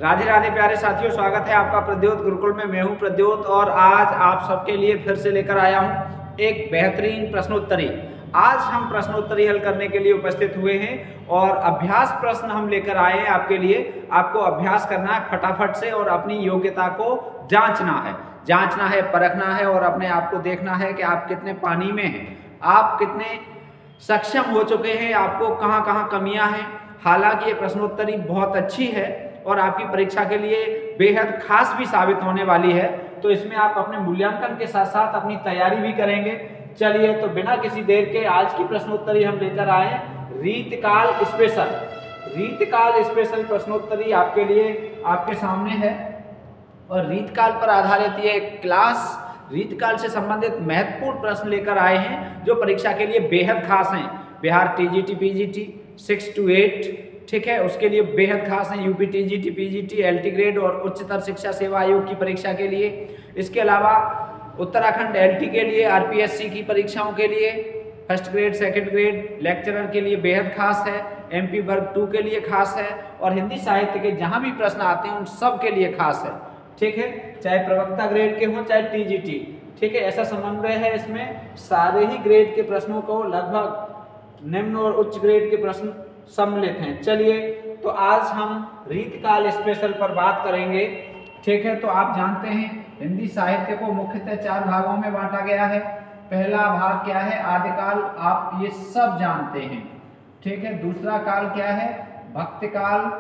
राधे राधे प्यारे साथियों, स्वागत है आपका प्रद्योत गुरुकुल में। मैं हूं प्रद्योत और आज आप सबके लिए फिर से लेकर आया हूं एक बेहतरीन प्रश्नोत्तरी। आज हम प्रश्नोत्तरी हल करने के लिए उपस्थित हुए हैं और अभ्यास प्रश्न हम लेकर आए हैं आपके लिए। आपको अभ्यास करना है फटाफट से और अपनी योग्यता को जांचना है, परखना है और अपने आप को देखना है कि आप कितने पानी में हैं, आप कितने सक्षम हो चुके हैं, आपको कहाँ कहाँ कमियां हैं। हालांकि ये प्रश्नोत्तरी बहुत अच्छी है और आपकी परीक्षा के लिए बेहद खास भी साबित होने वाली है, तो इसमें आप अपने मूल्यांकन के साथ साथ अपनी तैयारी भी करेंगे। चलिए तो बिना किसी देर के आज की प्रश्नोत्तरी हम लेकर आए रीतकाल स्पेशल। रीतकाल स्पेशल प्रश्नोत्तरी आपके लिए आपके सामने है और रीतकाल पर आधारित ये क्लास रीतकाल से संबंधित महत्वपूर्ण प्रश्न लेकर आए हैं जो परीक्षा के लिए बेहद खास हैं। बिहार टीजीटी पीजीटी 6 to 8, ठीक है, उसके लिए बेहद खास हैं। UP TGT PGT LT grade और उच्चतर शिक्षा सेवा आयोग की परीक्षा के लिए। इसके अलावा उत्तराखंड एलटी के लिए, आरपीएससी की परीक्षाओं के लिए, first grade second grade lecturer के लिए बेहद खास है, एमपी वर्ग 2 के लिए खास है और हिंदी साहित्य के जहाँ भी प्रश्न आते हैं उन सब के लिए खास है, ठीक है, चाहे प्रवक्ता ग्रेड के हों चाहे टीजीटी, ठीक है। ऐसा समन्वय है इसमें, सारे ही ग्रेड के प्रश्नों को लगभग निम्न और उच्च ग्रेड के प्रश्न सम्मिलित हैं। चलिए तो आज हम रीतकाल स्पेशल पर बात करेंगे, ठीक है। तो आप जानते हैं हिंदी साहित्य को मुख्यतः 4 भागों में बांटा गया है। पहला भाग क्या है? आदिकाल, आप ये सब जानते हैं, ठीक है। दूसरा काल क्या है? भक्तिकाल,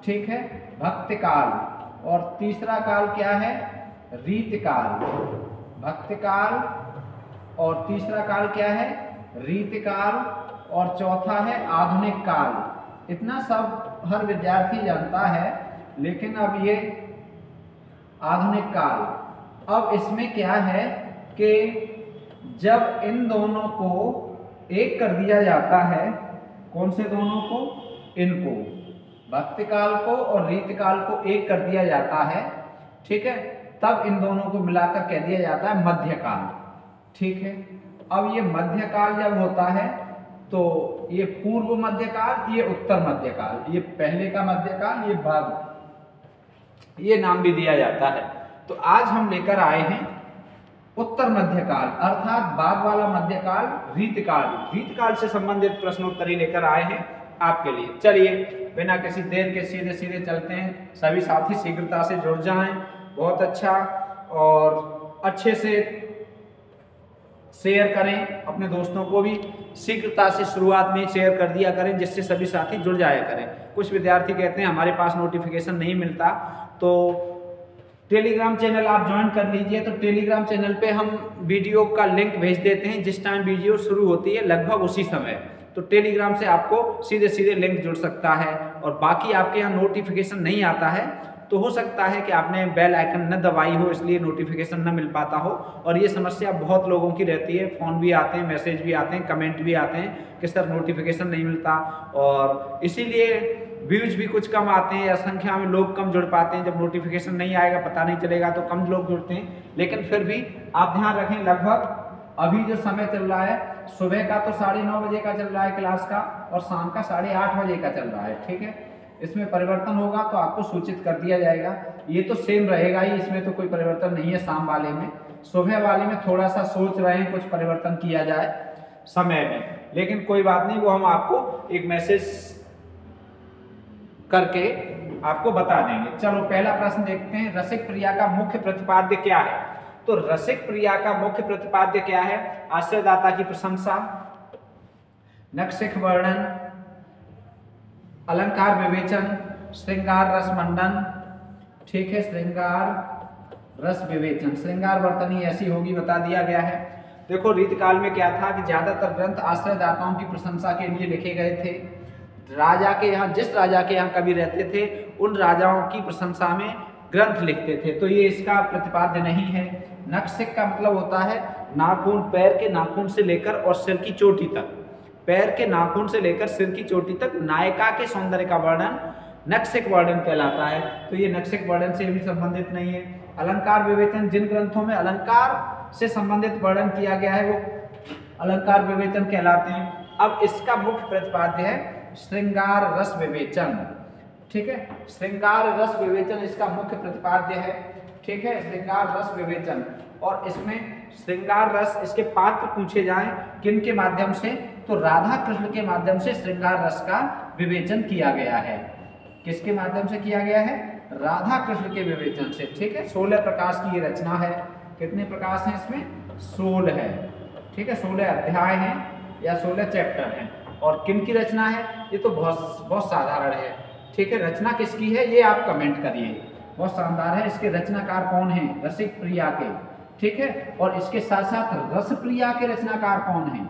ठीक है, भक्तिकाल। और तीसरा काल क्या है? रीतकाल। भक्तिकाल और तीसरा काल क्या है? रीतकाल और चौथा है आधुनिक काल। इतना सब हर विद्यार्थी जानता है, लेकिन अब ये आधुनिक काल, अब इसमें क्या है कि जब इन दोनों को एक कर दिया जाता है, कौन से दोनों को? इनको, भक्तिकाल को और रीतकाल को एक कर दिया जाता है, ठीक है, तब इन दोनों को मिलाकर कह दिया जाता है मध्यकाल, ठीक है। अब ये मध्यकाल जब होता है तो ये पूर्व मध्यकाल, ये उत्तर मध्यकाल, ये पहले का मध्यकाल, ये बाद, ये नाम भी दिया जाता है। तो आज हम लेकर आए हैं उत्तर मध्यकाल अर्थात बाद वाला मध्यकाल, रीतकाल। रीतकाल से संबंधित प्रश्नोत्तरी लेकर आए हैं आपके लिए। चलिए बिना किसी देर के सीधे सीधे चलते हैं। सभी साथी शीघ्रता से जुड़ जाएं, बहुत अच्छा, और अच्छे से शेयर करें, अपने दोस्तों को भी शीघ्रता से शुरुआत में शेयर कर दिया करें जिससे सभी साथी जुड़ जाया करें। कुछ विद्यार्थी कहते हैं हमारे पास नोटिफिकेशन नहीं मिलता, तो टेलीग्राम चैनल आप ज्वाइन कर लीजिए। तो टेलीग्राम चैनल पे हम वीडियो का लिंक भेज देते हैं जिस टाइम वीडियो शुरू होती है लगभग उसी समय, तो टेलीग्राम से आपको सीधे सीधे लिंक जुड़ सकता है। और बाकी आपके यहाँ नोटिफिकेशन नहीं आता है तो हो सकता है कि आपने बेल आइकन न दबाई हो, इसलिए नोटिफिकेशन न मिल पाता हो। और ये समस्या बहुत लोगों की रहती है, फ़ोन भी आते हैं, मैसेज भी आते हैं, कमेंट भी आते हैं कि सर नोटिफिकेशन नहीं मिलता, और इसीलिए व्यूज भी कुछ कम आते हैं या संख्या में लोग कम जुड़ पाते हैं। जब नोटिफिकेशन नहीं आएगा, पता नहीं चलेगा, तो कम लोग जुड़ते हैं। लेकिन फिर भी आप ध्यान रखें, लगभग अभी जो समय चल रहा है, सुबह का तो 9:30 बजे का चल रहा है क्लास का और शाम का 8:30 बजे का चल रहा है, ठीक है। इसमें परिवर्तन होगा तो आपको सूचित कर दिया जाएगा। ये तो सेम रहेगा ही, इसमें तो कोई परिवर्तन नहीं है शाम वाले में। सुबह वाले में थोड़ा सा सोच रहे हैं कुछ परिवर्तन किया जाए समय में, लेकिन कोई बात नहीं, वो हम आपको एक मैसेज करके आपको बता देंगे। चलो पहला प्रश्न देखते हैं, रसिक प्रिया का मुख्य प्रतिपाद्य क्या है? तो रसिक प्रिया का मुख्य प्रतिपाद्य क्या है? आश्रयदाता की प्रशंसा, नक्सिक वर्णन, अलंकार विवेचन, श्रृंगार रस मंडन, ठीक है, श्रृंगार रस विवेचन। श्रृंगार वर्तनी ऐसी होगी बता दिया गया है। देखो रीतकाल में क्या था कि ज्यादातर ग्रंथ आश्रयदाताओं की प्रशंसा के लिए लिखे गए थे। राजा के यहाँ, जिस राजा के यहाँ कवि रहते थे उन राजाओं की प्रशंसा में ग्रंथ लिखते थे, तो ये इसका प्रतिपाद्य नहीं है। नक्सिक का मतलब होता है नाखून, पैर के नाखून से लेकर और सिर की चोटी तक, पैर के नाखून से लेकर सिर की चोटी तक नायिका के सौंदर्य का वर्णन नक्सिक वर्णन कहलाता है, तो ये नक्सिक वर्णन से भी संबंधित नहीं है। अलंकार विवेचन, जिन ग्रंथों में अलंकार से संबंधित वर्णन किया गया है वो अलंकार विवेचन कहलाते हैं। अब इसका मुख्य प्रतिपाद्य है श्रृंगार रस विवेचन। ठीक है। श्रृंगार रस विवेचन इसका मुख्य प्रतिपाद्य है, ठीक है, श्रृंगार रस विवेचन। और इसमें श्रृंगार रस, इसके पात्र पूछे जाएं किन के माध्यम से, तो राधा कृष्ण के माध्यम से श्रृंगार रस का विवेचन किया गया है। किसके माध्यम से किया गया है? राधा कृष्ण के विवेचन से, ठीक है। 16 प्रकाश की ये रचना है। कितने प्रकाश हैं इसमें? 16 है, ठीक है। 16 अध्याय हैं या 16 चैप्टर हैं। और किन की रचना है? ये तो बहुत साधारण है, ठीक है। रचना किसकी है ये आप कमेंट करिए, बहुत शानदार है। इसके रचनाकार कौन है? रसिक प्रिया के, ठीक है। और इसके साथ साथ रस प्रिया के रचनाकार कौन है?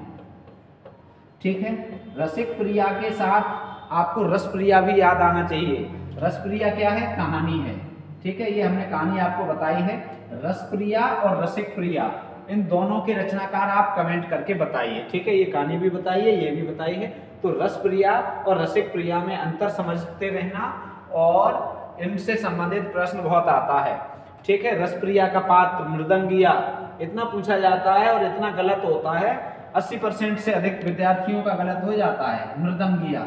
ठीक है, रसिक प्रिया के साथ आपको रस प्रिया भी याद आना चाहिए। रस प्रिया क्या है? कहानी है, ठीक है। ये हमने कहानी आपको बताई है। रस प्रिया और रसिक प्रिया, इन दोनों के रचनाकार आप कमेंट करके बताइए, ठीक है। ये कहानी भी बताइए, ये भी बताइए। तो रस प्रिया और रसिक प्रिया में अंतर समझते रहना, और इनसे संबंधित प्रश्न बहुत आता है, ठीक है। रस प्रिया का पात्र मृदंगिया, इतना पूछा जाता है और इतना गलत होता है, 80% से अधिक विद्यार्थियों का गलत हो जाता है मृदंगिया।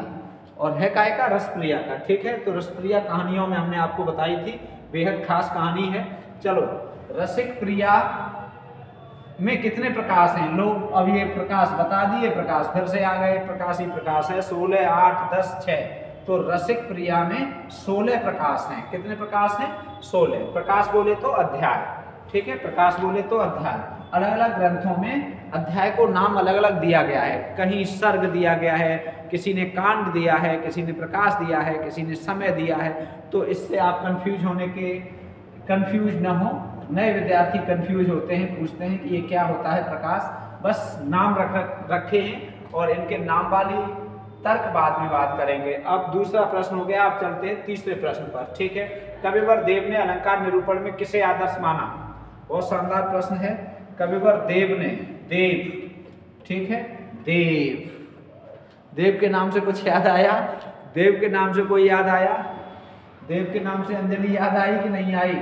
और है काय का? रस प्रिया का, ठीक है। तो रस प्रिया कहानियों में हमने आपको बताई थी, बेहद खास कहानी है। चलो, रसिक प्रिया में कितने प्रकाश हैं? लोग अब ये प्रकाश बता दिए, प्रकाश फिर से आ गए। प्रकाश ही प्रकाश है, 16, 8, 10, 6। तो रसिक प्रिया में 16 प्रकाश हैं। कितने प्रकाश हैं? 16। प्रकाश बोले तो अध्याय, ठीक है। प्रकाश बोले तो अध्याय। अलग अलग ग्रंथों में अध्याय को नाम अलग अलग दिया गया है। कहीं सर्ग दिया गया है, किसी ने कांड दिया है, किसी ने प्रकाश दिया है, किसी ने समय दिया है। तो इससे आप कंफ्यूज न हो। नए विद्यार्थी कंफ्यूज होते हैं, पूछते हैं कि ये क्या होता है प्रकाश। बस नाम रखे हैं और इनके नाम वाली तर्क बाद में बात करेंगे। अब दूसरा प्रश्न हो गया, अब चलते हैं तीसरे प्रश्न पर, ठीक है। कविवर देव ने अलंकार निरूपण में किसे आदर्श माना? बहुत शानदार प्रश्न है। कविवर देव ने, देव, ठीक है, देव के नाम से कुछ याद आया? देव के नाम से कोई याद आया? देव के नाम से अंजलि याद आई कि नहीं आई?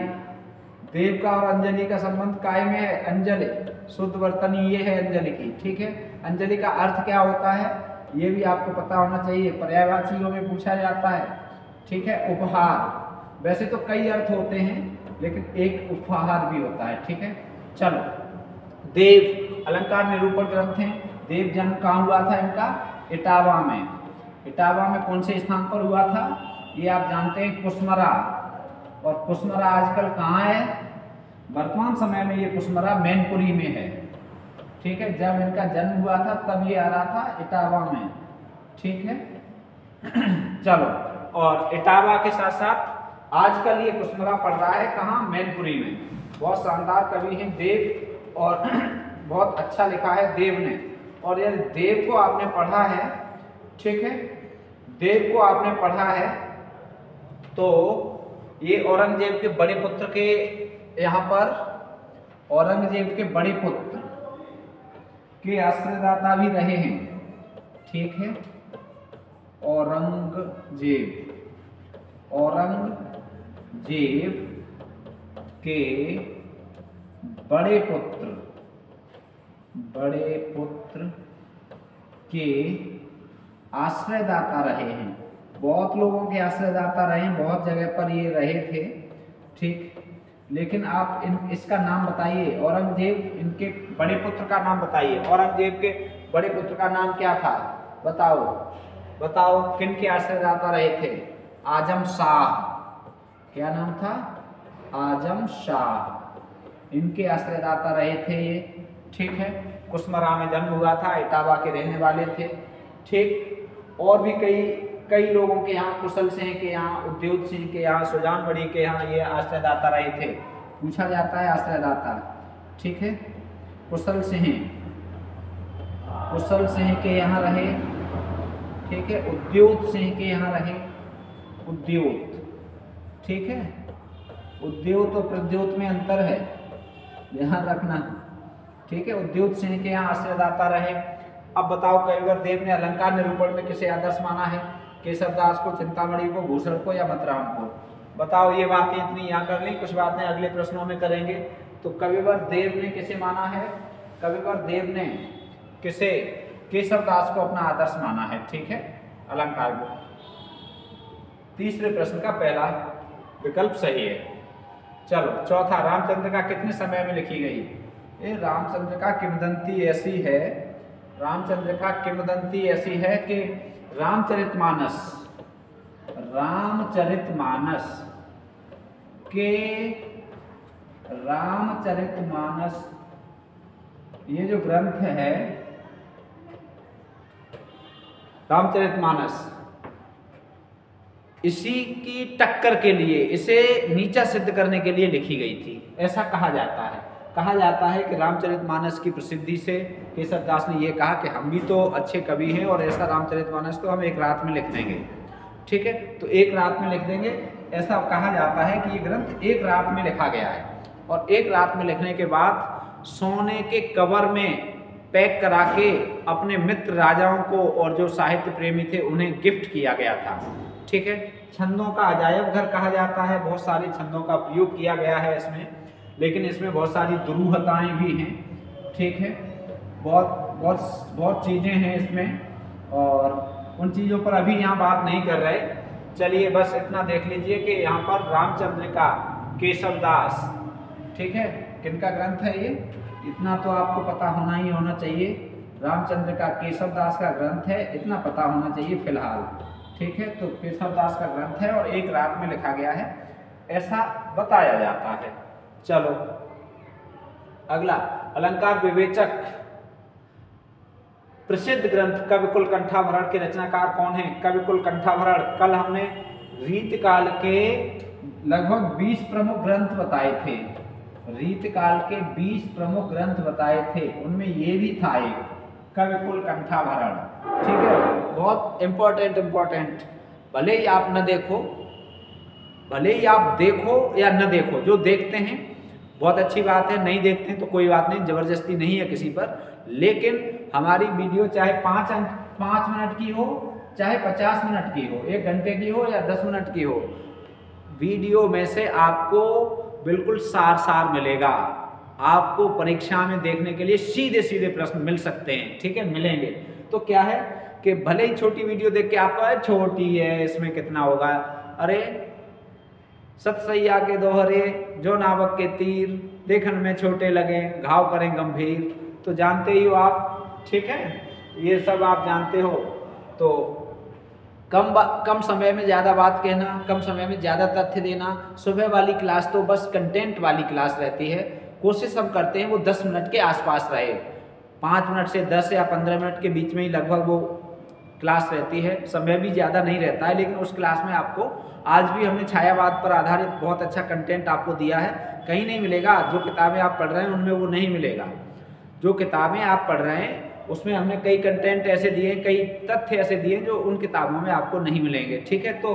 देव का और अंजलि का संबंध काय में है? अंजलि, शुद्ध वर्तनी ये है अंजलि की, ठीक है। अंजलि का अर्थ क्या होता है ये भी आपको पता होना चाहिए, पर्यायवाचियों में पूछा जाता है, ठीक है। उपहार, वैसे तो कई अर्थ होते हैं लेकिन एक उपहार भी होता है, ठीक है। चलो, देव अलंकार निरूपण ग्रंथ है। देव जन्म कहाँ हुआ था इनका? इटावा में। इटावा में कौन से स्थान पर हुआ था? ये आप जानते हैं, कुसमरा। और कुसमरा आजकल कहाँ है? वर्तमान समय में ये कुसमरा मैनपुरी में है, ठीक है। जब इनका जन्म हुआ था तब ये आ रहा था इटावा में, ठीक है। चलो, और इटावा के साथ साथ आजकल ये कुसमरा पड़ रहा है कहाँ? मैनपुरी में। बहुत शानदार कवि हैं देव, और बहुत अच्छा लिखा है देव ने। और यदि देव को आपने पढ़ा है, ठीक है, देव को आपने पढ़ा है तो ये औरंगजेब के बड़े पुत्र के, यहाँ पर औरंगजेब के बड़े पुत्र के आश्रयदाता भी रहे हैं, ठीक है। औरंगजेब के बड़े पुत्र के आश्रयदाता रहे हैं। बहुत लोगों के आश्रयदाता रहे हैं, बहुत जगह पर ये रहे थे, ठीक। लेकिन आप इसका नाम बताइए, औरंगजेब, इनके बड़े पुत्र का नाम बताइए। औरंगजेब के बड़े पुत्र का नाम क्या था? बताओ किन के आश्रयदाता रहे थे? आजम शाह। क्या नाम था? आजम शाह, इनके आश्रयदाता रहे थे ये, ठीक है। कुसमरा में जन्म हुआ था, इटावा के रहने वाले थे, ठीक। और भी कई लोगों के यहाँ, कुशल सिंह के यहाँ, उद्योग सिंह के यहाँ, सुजान बड़ी के यहाँ ये आश्रयदाता रहे थे। पूछा जाता है आश्रयदाता, ठीक है। कुशल सिंह के यहाँ रहे, ठीक है। उद्योग सिंह के यहाँ रहे, ठीक है। उद्योग और प्रद्योत में अंतर है, ध्यान रखना, ठीक है। उद्योग सिंह के यहाँ आश्रयदाता रहे। अब बताओ, कविवर देव ने अलंकार निरूपण में किसे आदर्श माना है? केशवदास को, चिंतामणि को, भूषण को या मतराम को? बताओ, ये बातें इतनी यहाँ कर ली, कुछ बातें अगले प्रश्नों में करेंगे। तो कविवर देव ने किसे माना है? कविवर देव ने किसे? केशवदास को अपना आदर्श माना है, ठीक है, अलंकार को। तीसरे प्रश्न का पहला विकल्प सही है। चलो चौथा, रामचंद्रिका कितने समय में लिखी गई? ये रामचंद्रिका किंवदंती ऐसी है, रामचंद्रिका किंवदंती ऐसी है कि रामचरितमानस ये जो ग्रंथ है रामचरितमानस, इसी की टक्कर के लिए, इसे नीचा सिद्ध करने के लिए लिखी गई थी, ऐसा कहा जाता है। कहा जाता है कि रामचरितमानस की प्रसिद्धि से केशव दास ने यह कहा कि हम भी तो अच्छे कवि हैं और ऐसा रामचरितमानस तो हम एक रात में लिख देंगे। ठीक है, तो एक रात में लिख देंगे, ऐसा कहा जाता है कि ये ग्रंथ एक रात में लिखा गया है। और एक रात में लिखने के बाद सोने के कवर में पैक करा के अपने मित्र राजाओं को और जो साहित्य प्रेमी थे उन्हें गिफ्ट किया गया था। ठीक है, छंदों का अजायब घर कहा जाता है, बहुत सारे छंदों का प्रयोग किया गया है इसमें, लेकिन इसमें बहुत सारी दुरूहताएं भी हैं। ठीक है, बहुत चीज़ें हैं इसमें और उन चीज़ों पर अभी यहाँ बात नहीं कर रहे। चलिए बस इतना देख लीजिए कि यहाँ पर रामचंद्रिका केशव दास, ठीक है, किनका ग्रंथ है ये, इतना तो आपको पता होना चाहिए। रामचंद्रिका केशव दास का ग्रंथ है, इतना पता होना चाहिए फिलहाल। ठीक है, तो केशव दास का ग्रंथ है और एक रात में लिखा गया है, ऐसा बताया जाता है। चलो अगला, अलंकार विवेचक प्रसिद्ध ग्रंथ कविकुल कंठाभरण के रचनाकार कौन है? कविकुल कंठाभरण, कल हमने रीतकाल के लगभग 20 प्रमुख ग्रंथ बताए थे, रीतकाल के 20 प्रमुख ग्रंथ बताए थे, उनमें ये भी था एक कविकुल कंठाभरण। ठीक है, बहुत इंपॉर्टेंट, भले ही आप न देखो, भले ही आप देखो या न देखो, जो देखते हैं बहुत अच्छी बात है, नहीं देखते हैं तो कोई बात नहीं, जबरदस्ती नहीं है किसी पर। लेकिन हमारी वीडियो चाहे 5 मिनट की हो, चाहे 50 मिनट की हो, 1 घंटे की हो या 10 मिनट की हो, वीडियो में से आपको बिल्कुल सार मिलेगा। आपको परीक्षा में देखने के लिए सीधे प्रश्न मिल सकते हैं। ठीक है, मिलेंगे। तो क्या है कि भले ही छोटी वीडियो देख के आपको छोटी है, इसमें कितना होगा, अरे सतसैया के दोहरे जो नावक के तीर देखन में छोटे लगे घाव करें गंभीर, तो जानते ही हो आप। ठीक है, ये सब आप जानते हो। तो कम समय में ज़्यादा बात कहना, कम समय में ज़्यादा तथ्य देना। सुबह वाली क्लास तो बस कंटेंट वाली क्लास रहती है, कोशिश हम करते हैं वो 10 मिनट के आसपास रहे, 5 मिनट से 10 या 15 मिनट के बीच में ही लगभग वो क्लास रहती है, समय भी ज़्यादा नहीं रहता है। लेकिन उस क्लास में आपको आज भी हमने छायावाद पर आधारित बहुत अच्छा कंटेंट आपको दिया है, कहीं नहीं मिलेगा। जो किताबें आप पढ़ रहे हैं उनमें वो नहीं मिलेगा। जो किताबें आप पढ़ रहे हैं उसमें हमने कई कंटेंट ऐसे दिए, कई तथ्य ऐसे दिए जो उन किताबों में आपको नहीं मिलेंगे। ठीक है, तो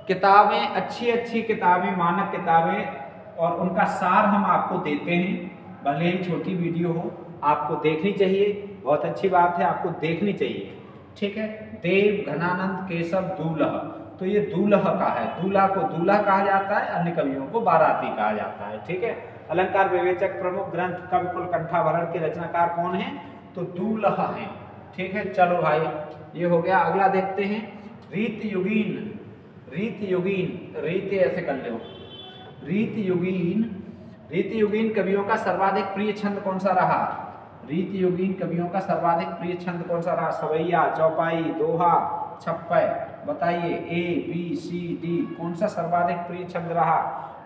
किताबें, अच्छी किताबें, मानक किताबें और उनका सार हम आपको देते हैं, भले ही छोटी वीडियो हो, आपको देखनी चाहिए। बहुत अच्छी बात है, आपको देखनी चाहिए। ठीक है, देव घनानंद केशव दूल्हा, तो ये दूल्हा का है, दूल्हा को दूल्हा कहा जाता है, अन्य कवियों को बाराती कहा जाता है। ठीक है, अलंकार विवेचक प्रमुख ग्रंथ कविकुल कंठाभरण के रचनाकार कौन है? तो दूल्हा है। ठीक है, चलो भाई ये हो गया। अगला देखते हैं, रीत ऐसे कर लो, रीत युगीन कवियों का सर्वाधिक प्रिय छंद कौन सा रहा? रीत युगीन कवियों का सर्वाधिक प्रिय छंद कौन सा रहा? सवैया, चौपाई, दोहा, छप्पय, बताइए ABCD कौन सा सर्वाधिक प्रिय छंद रहा?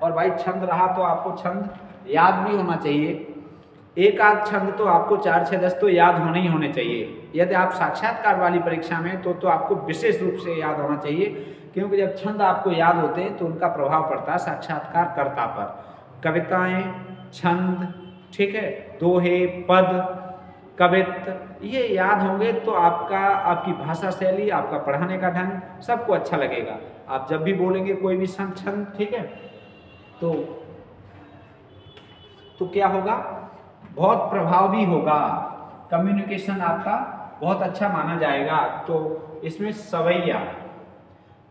और भाई छंद रहा तो आपको छंद याद भी होना चाहिए, एक आध छंद तो आपको 4, 6, 10 तो याद होने ही होने चाहिए। यदि आप साक्षात्कार वाली परीक्षा में तो आपको विशेष रूप से याद होना चाहिए, क्योंकि जब छंद आपको याद होते हैं तो उनका प्रभाव पड़ता है साक्षात्कारकर्ता पर। कविताएं, छंद, ठीक है, दोहे, पद, कवित्व, ये याद होंगे तो आपकी भाषा शैली, आपका पढ़ाने का ढंग सबको अच्छा लगेगा। आप जब भी बोलेंगे कोई भी छंद, ठीक है, तो क्या होगा, बहुत प्रभावी होगा, कम्युनिकेशन आपका बहुत अच्छा माना जाएगा। तो इसमें सवैया,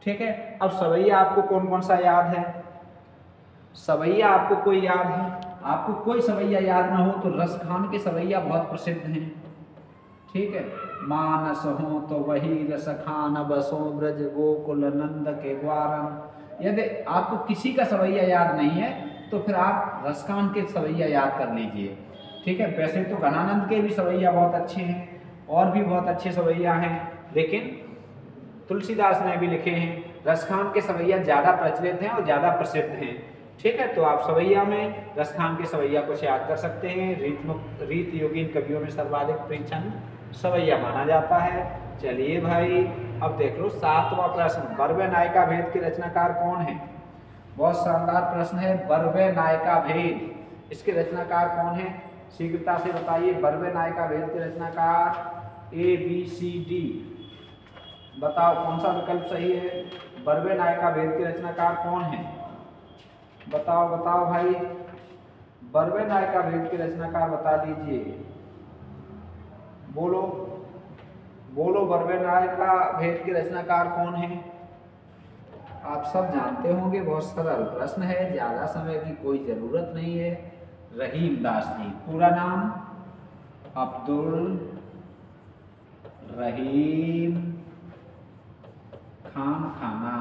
ठीक है। अब सवैया आपको कौन कौन सा याद है? सवैया आपको कोई याद है? आपको कोई सवैया याद ना हो तो रसखान के सवैया बहुत प्रसिद्ध हैं। ठीक है, मानस हो तो वही रस खान बसो ब्रज गोकुल नंद के ग्वारन। यदि आपको किसी का सवैया याद नहीं है तो फिर आप रसखान के सवैया याद कर लीजिए, ठीक है। वैसे तो घनानंद के भी सवैया बहुत अच्छे हैं और भी बहुत अच्छे सवैया हैं, लेकिन तुलसीदास ने भी लिखे हैं। रसखान के सवैया ज़्यादा प्रचलित हैं और ज़्यादा प्रसिद्ध हैं, ठीक है। तो आप सवैया में रसखान के सवैया कुछ याद कर सकते हैं। रीत योगीन कवियों में सर्वाधिक प्रिय छंद सवैया माना जाता है। चलिए भाई अब देख लो 7वां प्रश्न, बरवे नायिका भेद के रचनाकार कौन है? बहुत शानदार प्रश्न है। बरवे नायिका भेद, इसके रचनाकार कौन है? शीघ्रता से बताइए। बरवे नायिका भेद के रचनाकार ABCD, बताओ कौन सा विकल्प सही है? बरवे नायिका भेद के रचनाकार कौन है? बताओ बताओ भाई, बरवे नायिका भेद के रचनाकार बता दीजिए। बोलो बोलो, बरवे नायिका भेद के रचनाकार कौन है? आप सब जानते होंगे, बहुत सरल प्रश्न है, ज्यादा समय की कोई जरूरत नहीं है। रहीम दास जी। पूरा नाम अब्दुल रहीम खान खाना,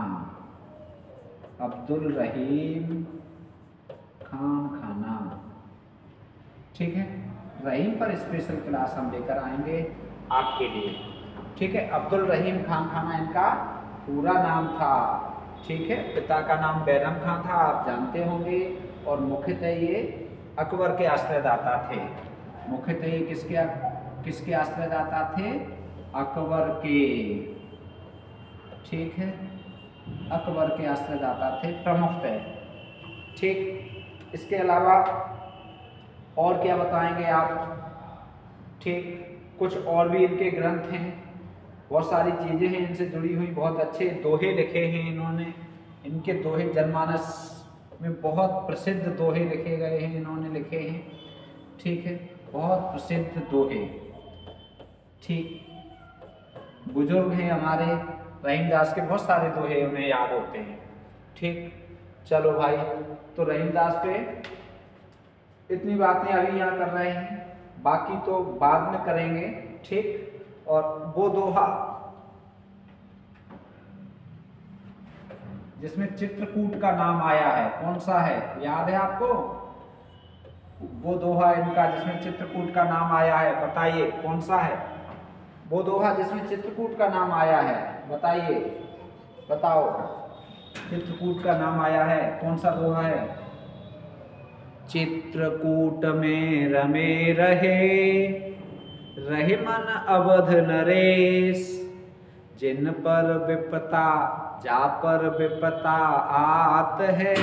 अब्दुल रहीम खान खाना, ठीक है। रहीम पर स्पेशल क्लास हम लेकर आएंगे आपके लिए, ठीक है। अब्दुल रहीम खान खाना इनका पूरा नाम था, ठीक है। पिता का नाम बैरम खां था, आप जानते होंगे। और मुख्यतः ये अकबर के आश्रयदाता थे। मुख्यतः ये किसके आश्रयदाता थे? अकबर के, ठीक है, अकबर के आश्रयदाता थे प्रमुखतः, ठीक। इसके अलावा और क्या बताएंगे आप? ठीक, कुछ और भी इनके ग्रंथ हैं, बहुत सारी चीज़ें हैं इनसे जुड़ी हुई। बहुत अच्छे दोहे लिखे हैं इन्होंने। इनके दोहे जनमानस में बहुत प्रसिद्ध दोहे लिखे गए हैं, इन्होंने लिखे हैं, ठीक है। बहुत प्रसिद्ध दोहे, ठीक। बुजुर्ग हैं हमारे रहीमदास के, बहुत सारे दोहे उन्हें याद होते हैं, ठीक। चलो भाई, तो रहीमदास पे इतनी बातें अभी यहाँ कर रहे हैं, बाकी तो बाद में करेंगे, ठीक। और वो दोहा जिसमें चित्रकूट का नाम आया है, कौन सा है? याद है आपको? वो दोहा इनका जिसमें चित्रकूट का नाम आया है, बताइए कौन सा है वो दोहा जिसमें चित्रकूट का नाम आया है? बताइए, बताओ, चित्रकूट का नाम आया है, कौन सा दोहा है? चित्रकूट में रमे रहे मन अवध नरेश, जिन पर विपता जा पर विपता आत है,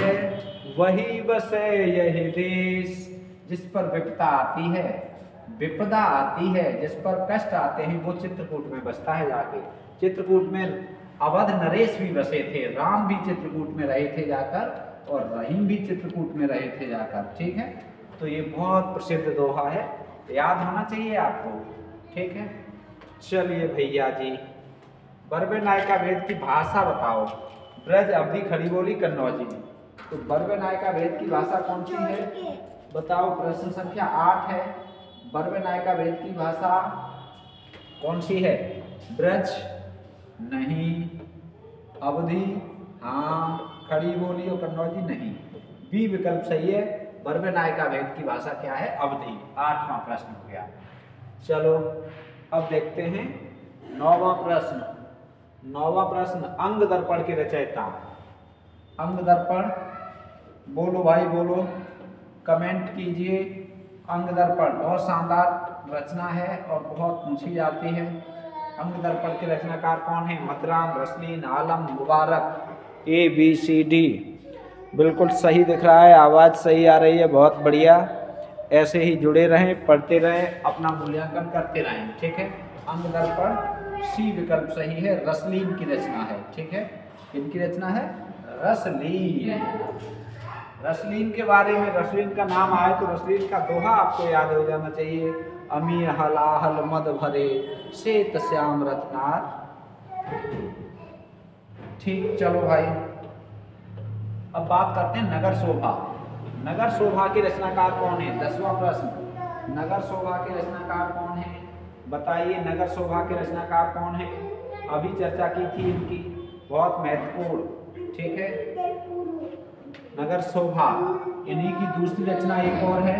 वही बसे यही देश। जिस पर विपता आती है, विपदा आती है, जिस पर कष्ट आते हैं, वो चित्रकूट में बसता है जाके। चित्रकूट में अवध नरेश भी बसे थे, राम भी चित्रकूट में रहे थे जाकर, और रहीम भी चित्रकूट में रहे थे जाकर, ठीक है। तो ये बहुत प्रसिद्ध दोहा है, याद होना चाहिए आपको, ठीक है। चलिए भैया जी, बरवे नायिका भेद की भाषा बताओ। ब्रज, अवधी, खड़ी बोली, कन्नौजी। तो बरवे नायिका भेद की भाषा कौन सी है? बताओ। प्रश्न संख्या 8 है। बरवे नायिका भेद की भाषा कौन सी है? ब्रज नहीं, अवधी हाँ, खड़ी बोली और कन्नौजी नहीं। बी विकल्प सही है। बरवे नायिका भेद की भाषा क्या है? अवधी। 8वां प्रश्न हो गया। चलो अब देखते हैं 9वां प्रश्न। 9वां प्रश्न, अंग दर्पण के रचयिता। अंग दर्पण, बोलो भाई बोलो, कमेंट कीजिए। अंग दर्पण बहुत शानदार रचना है और बहुत पूछी जाती है। अंग दर्पण के रचनाकार कौन है? मदराम, रसलीन, आलम, मुबारक। ABCD बिल्कुल सही दिख रहा है, आवाज़ सही आ रही है, बहुत बढ़िया। ऐसे ही जुड़े रहें, पढ़ते रहें, अपना मूल्यांकन करते रहें, ठीक है। अंग दर्पण सी विकल्प सही है, रसलीन की रचना है, ठीक है। किनकी रचना है? रसलीन। रसलीन के बारे में, रसलीन का नाम आए तो रसलीन का दोहा आपको याद हो जाना चाहिए। अमी हलाहल मद भरे श्वेत श्याम रत्नार, ठीक। चलो भाई, अब बात करते हैं नगर शोभा। नगर शोभा के रचनाकार कौन है? 10वां प्रश्न, नगर शोभा के रचनाकार कौन है? बताइए नगर शोभा के रचनाकार कौन है? अभी चर्चा की थी इनकी, बहुत महत्वपूर्ण। ठीक है, नगर शोभा, इन्हीं की दूसरी रचना एक और है,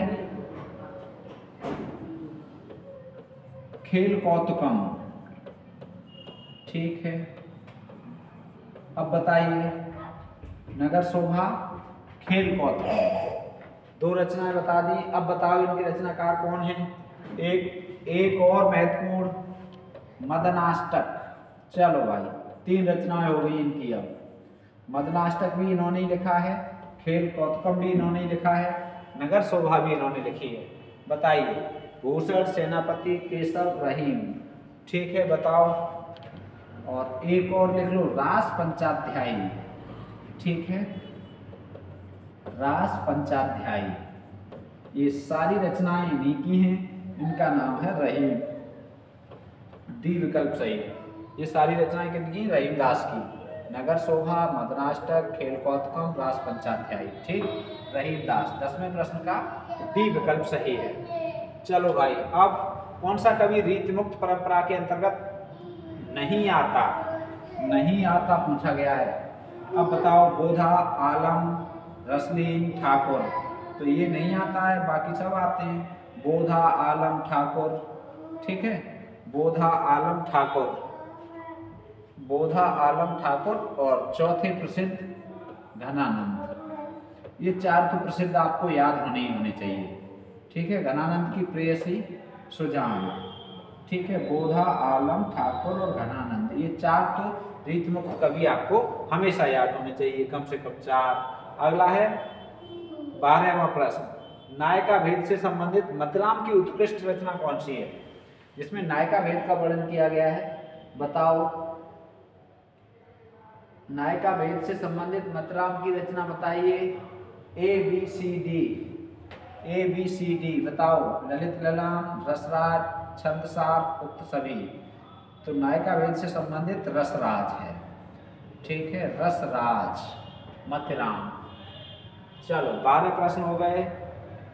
खेल कौतुकम। ठीक है, अब बताइए नगर शोभा, खेल कौतुकम, दो रचनाएं बता दी। अब बताओ इनके रचनाकार कौन है? एक और महत्वपूर्ण, मदनाष्टक। चलो भाई, तीन रचनाएं हो गई इनकी। अब मदनाष्टक भी इन्होंने ही लिखा है, खेल कौतुकम भी इन्होंने ही लिखा है, नगर शोभा भी इन्होंने लिखी है। बताइए भूषण, सेनापति, केशव, रहीम। ठीक है, बताओ। और एक और लिख लो, रास पंचाध्यायी। ठीक है, रास पंचाध्यायी, ये सारी रचनाएं इन्हीं की हैं, इनका नाम है रहीम। डी विकल्प सही है। ये सारी रचनाएं किनकी? रहीम दास की। नगर शोभा, मदनाष्टक, खेल कौतुकम, रास पंचाध्यायी। ठीक, रहीम दास। 10वें प्रश्न का डी विकल्प सही है। चलो भाई, अब कौन सा कवि रीति मुक्त परंपरा के अंतर्गत नहीं आता? नहीं आता पूछा गया है। अब बताओ, बोधा, आलम, रसलीन, ठाकुर। तो ये नहीं आता है, बाकी सब आते हैं, बोधा, आलम, ठाकुर। ठीक है, बोधा, आलम, ठाकुर, बोधा, आलम, ठाकुर और चौथे प्रसिद्ध घनानंद। ये चार तो प्रसिद्ध आपको याद होने ही होने चाहिए। ठीक है, घनानंद की प्रेयसी सुजान। ठीक है, बोधा, आलम, ठाकुर और घनानंद, ये चार तो रीतिमुक्त कवि आपको हमेशा याद होने चाहिए, कम से कम चार। अगला है 12वां प्रश्न, नायिका भेद से संबंधित मद्राम की उत्कृष्ट रचना कौन सी है? जिसमें नायिका भेद का वर्णन किया गया है। बताओ, नायिका भेद से संबंधित मद्राम की रचना बताइए। ABCD, ABCD बताओ। ललित ललाम, रसराज, छंदसार, उक्त सभी। तो नायिका भेद से संबंधित रसराज है। ठीक है, रसराज, मथुराम। चलो 12 प्रश्न हो गए।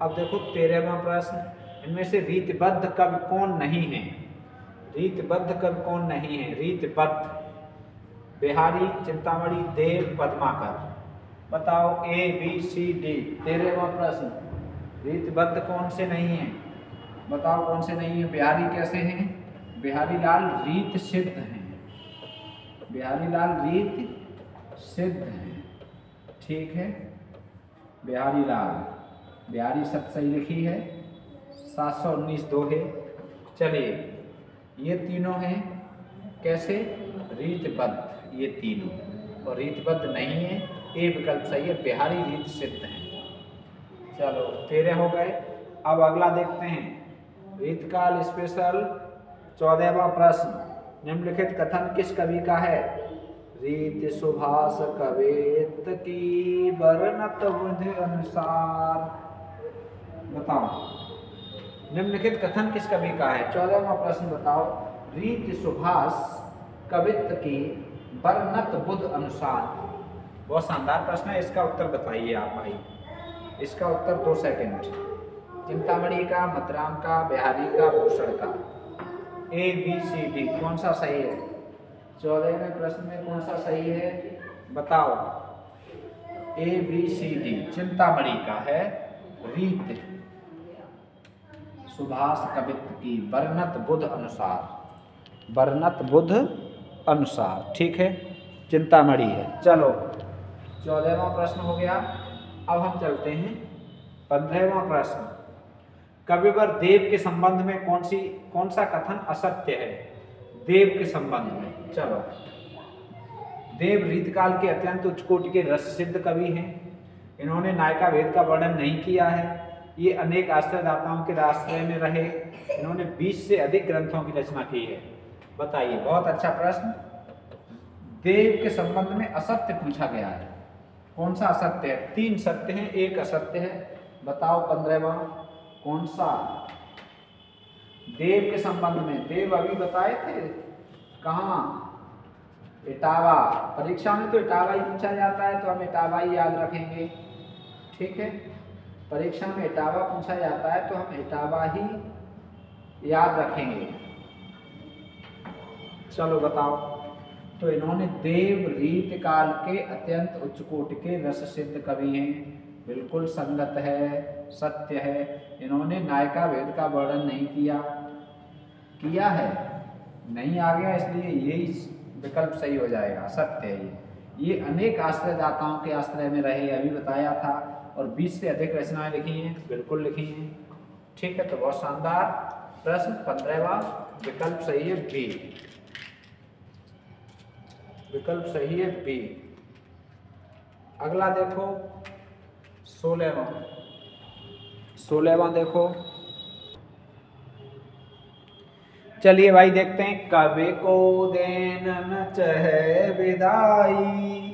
अब देखो 13वां प्रश्न, इनमें से रीतिबद्ध कवि कौन नहीं है? रीतिबद्ध कवि कौन नहीं है? रीतिबद्ध, बिहारी, चिंतामणि, देव, पद्माकर। बताओ ABCD। 13वां प्रश्न, रीतिबद्ध कौन से नहीं है? बताओ कौन से नहीं है? बिहारी कैसे हैं? बिहारी लाल रीत सिद्ध हैं, बिहारी लाल रीत सिद्ध हैं। ठीक है, बिहारी लाल, बिहारी सब सही लिखी है, 719 दो है। चलिए, ये तीनों हैं कैसे? रीतबद्ध, ये तीनों, और रीतबद्ध नहीं है, ए विकल्प सही है, बिहारी रीत सिद्ध हैं। चलो 13 हो गए। अब अगला देखते हैं, रीतकाल स्पेशल 14वां प्रश्न, निम्नलिखित कथन किस कवि का है? रीत सुभाष कवित की वर्णत बुद्धि अनुसार। बताओ, निम्नलिखित कथन किस कवि का है? 14वां प्रश्न बताओ, रीत सुभाष कवित की वर्णत बुद्ध अनुसार। बहुत शानदार प्रश्न है, इसका उत्तर बताइए आप भाई। इसका उत्तर 2 सेकंड। चिंतामणि का, मथुराम का, बिहारी का, भूषण का। ABCD कौन सा सही है? 14वें प्रश्न में कौन सा सही है? बताओ। ABCD चिंतामणि का है, रीत सुभाष कवित की वर्णत बुद्ध अनुसार, वर्णत बुद्ध अनुसार। ठीक है, चिंतामणि है। चलो 14वां प्रश्न हो गया। अब हम चलते हैं 15वां प्रश्न, कविवर देव के संबंध में कौन सा कथन असत्य है? देव के संबंध में। चलो, देव रीतकाल के अत्यंत उच्च कोटि के रस सिद्ध कवि हैं। इन्होंने नायिका भेद का वर्णन नहीं किया है। ये अनेक आश्रयदाताओं के आश्रय में रहे। इन्होंने 20 से अधिक ग्रंथों की रचना की है। बताइए, बहुत अच्छा प्रश्न। देव के संबंध में असत्य पूछा गया है, कौन सा असत्य है? 3 सत्य हैं, 1 असत्य है। बताओ 15वां कौन सा? देव के संबंध में, देव अभी बताए थे कहाँ? इटावा। परीक्षा में तो इटावा ही पूछा जाता है, तो हम इटावा ही याद रखेंगे। ठीक है, परीक्षा में इटावा पूछा जाता है तो हम इटावा ही याद रखेंगे। चलो बताओ। तो इन्होंने देव रीत काल के अत्यंत उच्च कोटि के रस सिद्ध कवि हैं, बिल्कुल संगत है, सत्य है। इन्होंने नायिका भेद का वर्णन नहीं किया, किया है नहीं आ गया, इसलिए यही विकल्प सही हो जाएगा, सत्य है ये अनेक आश्रयदाताओं के आश्रय में रहे, अभी बताया था, और 20 से अधिक रचनाएं लिखी हैं, बिल्कुल लिखी हैं। ठीक है, तो बहुत शानदार प्रश्न। 15वां विकल्प सही है बी, विकल्प सही है बी। अगला देखो 16वां देखो। चलिए भाई देखते हैं। कवि को देन न चहे विदाई,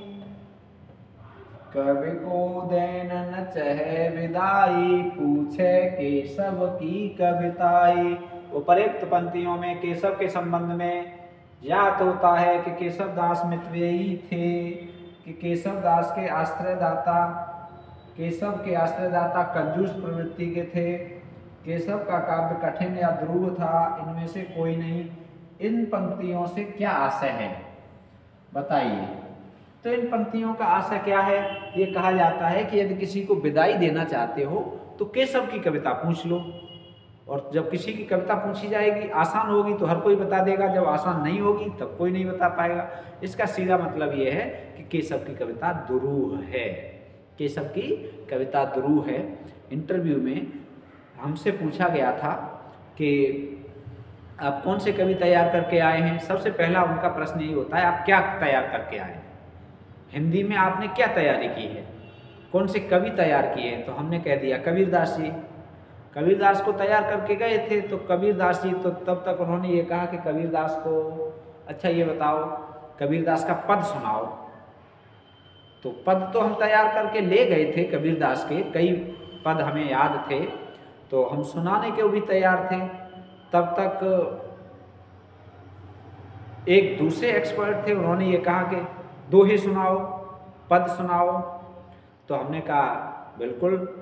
कवि को देन न चहे विदाई, पूछे केशव की कविताई। उपरोक्त पंक्तियों में केशव के संबंध में ज्ञात होता है कि केशव दास मितव्ययी थे, कि केशव दास के आश्रयदाता, केशव के आश्रयदाता कंजूस प्रवृत्ति के थे। केशव का काव्य कठिन या ध्रुव था, इनमें से कोई नहीं। इन पंक्तियों से क्या आशय है बताइए। तो इन पंक्तियों का आशय क्या है? ये कहा जाता है कि यदि किसी को विदाई देना चाहते हो तो केशव की कविता पूछ लो, और जब किसी की कविता पूछी जाएगी आसान होगी तो हर कोई बता देगा, जब आसान नहीं होगी तब कोई नहीं बता पाएगा। इसका सीधा मतलब ये है कि केशव की कविता दुरूह है, केशव की कविता दुरूह है। इंटरव्यू में हमसे पूछा गया था कि आप कौन से कवि तैयार करके आए हैं। सबसे पहला उनका प्रश्न यही होता है, आप क्या तैयार करके आए हैं, हिंदी में आपने क्या तैयारी की है, कौन से कवि तैयार किए हैं। तो हमने कह दिया कबीरदास जी। कबीरदास को तैयार करके गए थे, तो कबीरदास जी, तो तब तक उन्होंने ये कहा कि कबीरदास को, अच्छा ये बताओ कबीरदास का पद सुनाओ। तो पद तो हम तैयार करके ले गए थे, कबीरदास के कई पद हमें याद थे, तो हम सुनाने के भी तैयार थे। तब तक एक दूसरे एक्सपर्ट थे, उन्होंने ये कहा कि दोहे सुनाओ, पद सुनाओ। तो हमने कहा बिल्कुल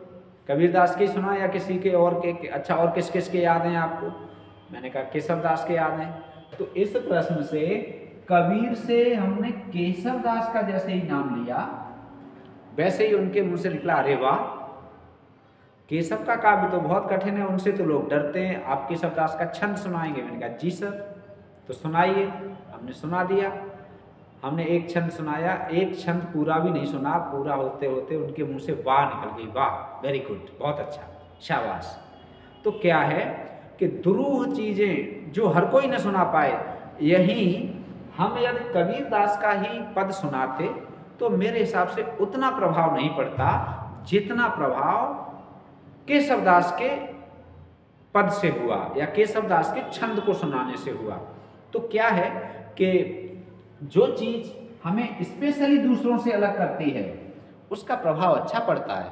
कबीरदास की सुना या किसी के और के। अच्छा और किस किस के याद हैं आपको? मैंने कहा केशव दास के याद हैं। तो इस प्रश्न से कबीर से हमने केशव दास का जैसे ही नाम लिया वैसे ही उनके मुंह से निकला, अरे वाह केशव का काव्य तो बहुत कठिन है, उनसे तो लोग डरते हैं, आप केशव दास का छंद सुनाएंगे। मैंने कहा जी सर, तो सुनाइए। हमने सुना दिया, हमने एक छंद सुनाया, एक छंद पूरा भी नहीं सुना, पूरा होते होते उनके मुंह से वाह निकल गई, वाह वेरी गुड, बहुत अच्छा, शाबाश। तो क्या है कि दुरूह चीजें जो हर कोई न सुना पाए, यही हम यदि कबीरदास का ही पद सुनाते तो मेरे हिसाब से उतना प्रभाव नहीं पड़ता जितना प्रभाव केशवदास के पद से हुआ या केशवदास के छंद को सुनाने से हुआ। तो क्या है कि जो चीज हमें स्पेशली दूसरों से अलग करती है उसका प्रभाव अच्छा पड़ता है,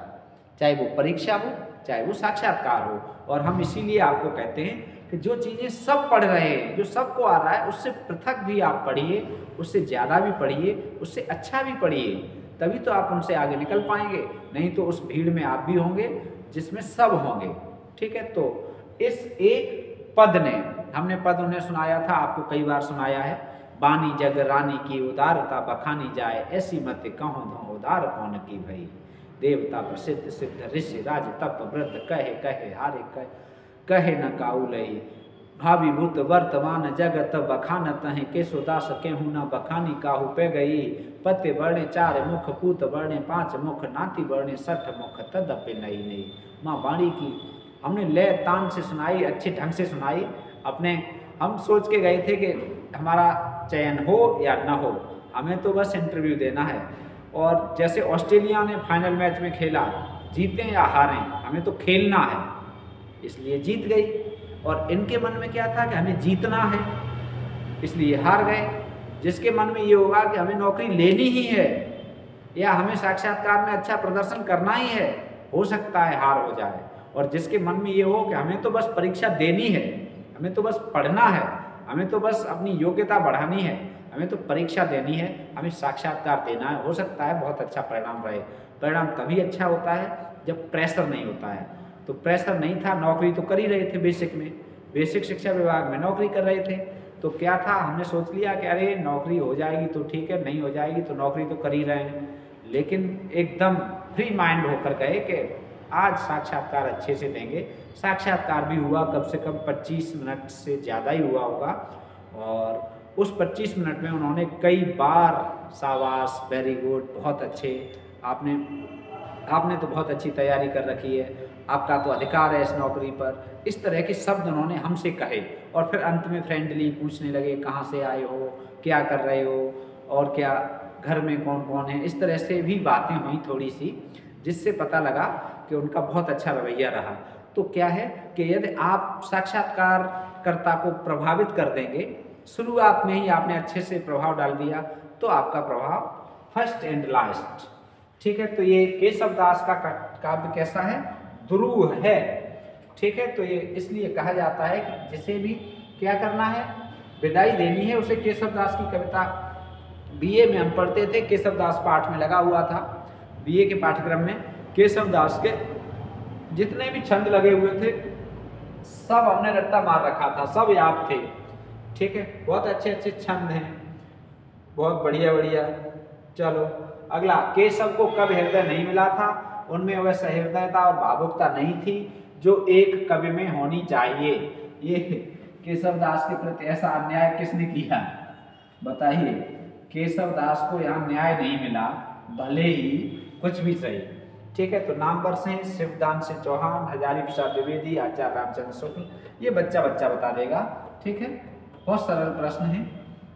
चाहे वो परीक्षा हो चाहे वो साक्षात्कार हो। और हम इसीलिए आपको कहते हैं कि जो चीज़ें सब पढ़ रहे हैं, जो सबको आ रहा है, उससे पृथक भी आप पढ़िए, उससे ज़्यादा भी पढ़िए, उससे अच्छा भी पढ़िए, तभी तो आप उनसे आगे निकल पाएंगे। नहीं तो उस भीड़ में आप भी होंगे जिसमें सब होंगे। ठीक है, तो इस एक पद ने, हमने पद उन्हें सुनाया था, आपको कई बार सुनाया है। बानी जग रानी की उदारता बखानी जाए, ऐसी मत कहो धो उदार कौन की भई। देवता प्रसिद्ध सिद्ध ऋषि राज तप वृद्ध कहे कहे हारे कहे न काउलई। भावी भूत वर्तमान जगत बखानत है, केशोदास केहू न बखानी काहू पे गई। पत्ते वर्णे 4 मुख, पूत वर्णे 5 मुख, नाती वर्णे 60 मुख, तदपि नई नई। माँ बाणी की हमने लय तान से सुनाई, अच्छे ढंग से सुनाई। अपने हम सोच के गए थे कि हमारा चयन हो या ना हो, हमें तो बस इंटरव्यू देना है। और जैसे ऑस्ट्रेलिया ने फाइनल मैच में खेला, जीतें या हारें, हमें तो खेलना है, इसलिए जीत गई। और इनके मन में क्या था कि हमें जीतना है, इसलिए हार गए। जिसके मन में ये होगा कि हमें नौकरी लेनी ही है या हमें साक्षात्कार में अच्छा प्रदर्शन करना ही है, हो सकता है हार हो जाए। और जिसके मन में ये हो कि हमें तो बस परीक्षा देनी है, हमें तो बस पढ़ना है, हमें तो बस अपनी योग्यता बढ़ानी है, हमें तो परीक्षा देनी है, हमें साक्षात्कार देना है, हो सकता है बहुत अच्छा परिणाम रहे। परिणाम तभी अच्छा होता है जब प्रेशर नहीं होता है। तो प्रेशर नहीं था, नौकरी तो कर ही रहे थे, बेसिक शिक्षा विभाग में नौकरी कर रहे थे, तो क्या था, हमने सोच लिया कि अरे नौकरी हो जाएगी तो ठीक है, नहीं हो जाएगी तो नौकरी तो कर ही रहे हैं, लेकिन एकदम फ्री माइंड होकर गए कि आज साक्षात्कार अच्छे से देंगे। साक्षात्कार भी हुआ, कम से कम 25 मिनट से ज़्यादा ही हुआ होगा, और उस 25 मिनट में उन्होंने कई बार शाबाश, वेरी गुड, बहुत अच्छे, आपने तो बहुत अच्छी तैयारी कर रखी है, आपका तो अधिकार है इस नौकरी पर, इस तरह के शब्द उन्होंने हमसे कहे। और फिर अंत में फ्रेंडली पूछने लगे कहाँ से आए हो, क्या कर रहे हो, और क्या घर में कौन कौन है, इस तरह से भी बातें हुई थोड़ी सी, जिससे पता लगा कि उनका बहुत अच्छा रवैया रहा। तो क्या है कि यदि आप साक्षात्कारकर्ता को प्रभावित कर देंगे, शुरुआत में ही आपने अच्छे से प्रभाव डाल दिया, तो आपका प्रभाव फर्स्ट एंड लास्ट। ठीक है, तो ये केशव दास का काव्य कैसा है, ध्रुव है। ठीक है, तो ये इसलिए कहा जाता है कि जिसे भी क्या करना है, विदाई देनी है, उसे केशव दास की कविता, बीए में हम पढ़ते थे, केशव दास पाठ में लगा हुआ था, बीए के पाठ्यक्रम में केशव दास के जितने भी छंद लगे हुए थे सब हमने रट्टा मार रखा था, सब याद थे। ठीक है, बहुत अच्छे अच्छे छंद हैं, बहुत बढ़िया बढ़िया। चलो अगला, केशव को कवि हृदय नहीं मिला था, उनमें वह सहृदयता और भावुकता नहीं थी जो एक कवि में होनी चाहिए। ये केशव दास के प्रति ऐसा अन्याय किसने किया, बताइए। केशव दास को यहाँ न्याय नहीं मिला, भले ही कुछ भी सही। ठीक है, तो नाम वर्ष हैं शिवदान सिंह चौहान, हजारी प्रसाद द्विवेदी, आचार्य रामचंद्र शुक्ल, ये बच्चा बता देगा। ठीक है, बहुत सरल प्रश्न है,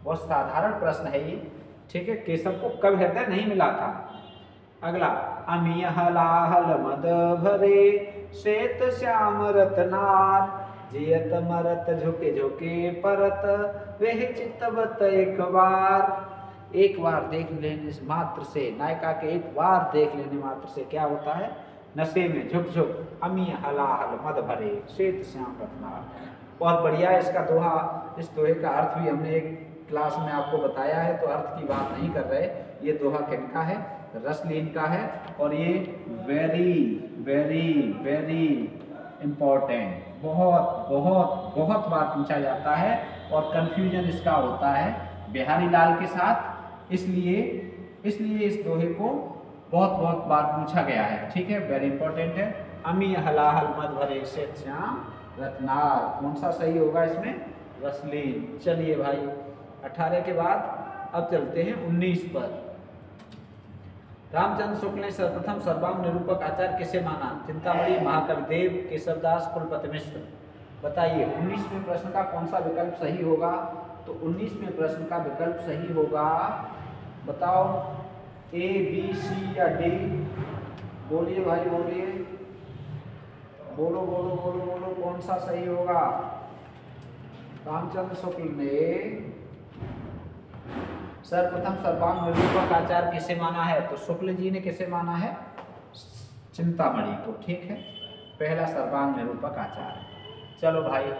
बहुत साधारण प्रश्न है ये। ठीक है, केशव को कवि हृदय नहीं मिला था। अगला, अमी हलाहल मद भरे श्वेत श्याम रतनार, जियत मरत झुके झुके परत, वह चितवत एक बार देख लेने मात्र से, नायिका के एक बार देख लेने मात्र से क्या होता है, नशे में झुक झुक, अमी हलाहल मद भरे श्वेत श्याम रतनार। बहुत बढ़िया है इसका दोहा। इस दोहे का अर्थ भी हमने एक क्लास में आपको बताया है, तो अर्थ की बात नहीं कर रहे। ये दोहा किनका है, रसलीन का है, और ये वेरी वेरी वेरी इम्पोर्टेंट, बहुत बहुत बहुत बार पूछा जाता है, और कंफ्यूजन इसका होता है बिहारी लाल के साथ, इसलिए इस दोहे को बहुत बहुत बार पूछा गया है। ठीक है, वेरी इंपॉर्टेंट है। अमी हलाहल मद भरे श्वेत श्याम रत्नार, कौन सा सही होगा इसमें, रसलीन। चलिए भाई, 18 के बाद अब चलते हैं 19 पर। रामचंद्र शुक्ल ने सर्वप्रथम सर्वांग निरूपक आचार्य किसे माना, चिंतामणि, महाकवि देव, केशवदास, कुलपति मिश्र। बताइए 19वें प्रश्न का कौन सा विकल्प सही होगा, तो 19वें प्रश्न का विकल्प सही होगा, बताओ, ए बी सी या डी, बोलिए भाई बोलिए, बोलो बोलो बोलो बोलो, कौन सा सही होगा। रामचंद्र शुक्ल ने सर्वप्रथम सर्वांग निरूपक आचार्य किसे माना है, तो शुक्ल जी ने किसे माना है, चिंतामणि को। ठीक है, पहला सर्वांग निरूपक आचार्य। चलो भाई,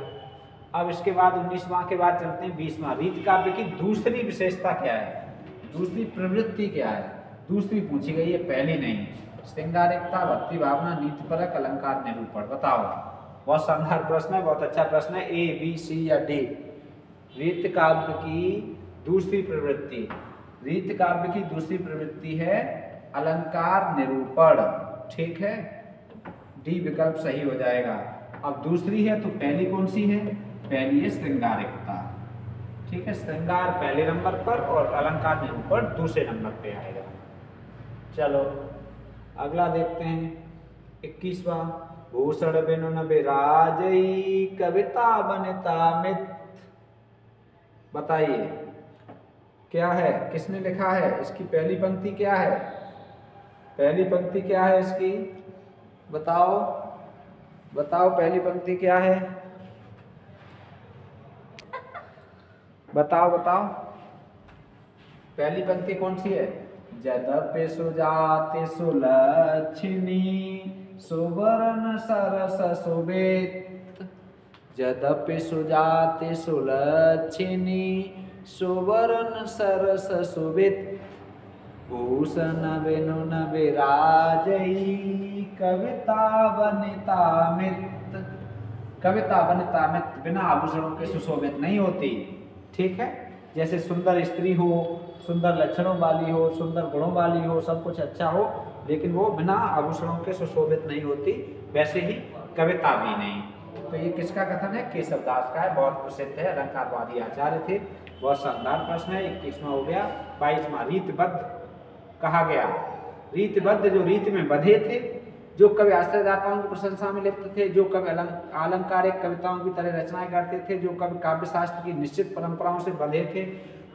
अब इसके बाद 19वां के बाद चलते हैं 20वां। रीत काव्य की दूसरी विशेषता क्या है, दूसरी प्रवृत्ति क्या है, दूसरी पूछी गई है, पहली नहीं। श्रृंगारिकता, भक्ति भावना, नीतिपरक, अलंकार निरूपण। बताओ, बहुत शानदार प्रश्न है, बहुत अच्छा प्रश्न है। ए बी सी या डी, रीत काव्य की दूसरी प्रवृत्ति, रीत काव्य की दूसरी प्रवृत्ति है अलंकार निरूपण। ठीक है, डी विकल्प सही हो जाएगा। अब दूसरी है तो पहली कौन सी है, पहली है श्रृंगारिकता। ठीक है, श्रृंगार पहले नंबर पर और अलंकार निरूपण दूसरे नंबर पे आएगा। चलो अगला देखते हैं 21वां। भूषण बिनु न बिराजई, कविता बनिता मित। बताइए क्या है, किसने लिखा है, इसकी पहली पंक्ति क्या है, पहली पंक्ति क्या है इसकी, बताओ बताओ, पहली पंक्ति क्या है, बताओ बताओ, पहली पंक्ति कौन सी है। यद्यपि सुजाति सुलक्षणी, सुवर्ण सरस सुवेत। यद्यपि सुजाति सुलक्षणी, सुवर्ण सरस सुवित। भूषण बिनु न विराजई, कविता वनिता मित। कविता वनिता मित बिना आभूषणों के सुशोभित नहीं होती। ठीक है। जैसे सुंदर स्त्री हो, सुंदर लक्षणों वाली हो, सुंदर गुणों वाली हो, सब कुछ अच्छा हो, लेकिन वो बिना आभूषणों के सुशोभित नहीं होती, वैसे ही कविता भी नहीं। तो ये किसका कथन है? केशवदास का है, बहुत प्रसिद्ध है, अलंकारवादी आचार्य थे। बहुत शानदार प्रश्न है। 21वां हो गया। 22वां, रीतबद्ध कहा गया। रीतबद्ध, जो रीत में बंधे थे, जो कवि आश्रयदाताओं की प्रशंसा में लिप्त थे, जो कवि आलंकारिक कविताओं की तरह रचनाएं करते थे, जो कवि काव्यशास्त्र की निश्चित परंपराओं से बंधे थे,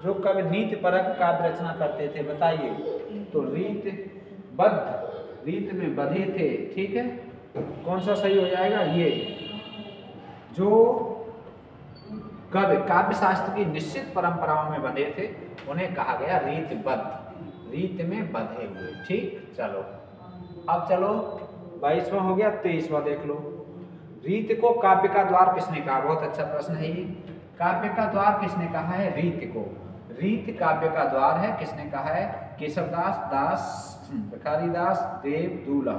जो कवि नीति परक काव्य रचना करते थे। बताइए, तो रीतबद्ध, रीत में बंधे थे, ठीक है। कौन सा सही हो जाएगा? ये जो कवि काव्यशास्त्र की निश्चित परंपराओं में बंधे थे, उन्हें कहा गया रीतबद्ध, रीत में बंधे हुए। ठीक, चलो अब चलो 22वां हो गया। 23वां देख लो। रीत को काव्य का द्वार किसने कहा? बहुत अच्छा प्रश्न है ये। काव्य का द्वार किसने कहा है? रीत को। रीत काव्य का द्वार है, किसने कहा है? केशवदास, भिखारीदास, देव, दूल्हा।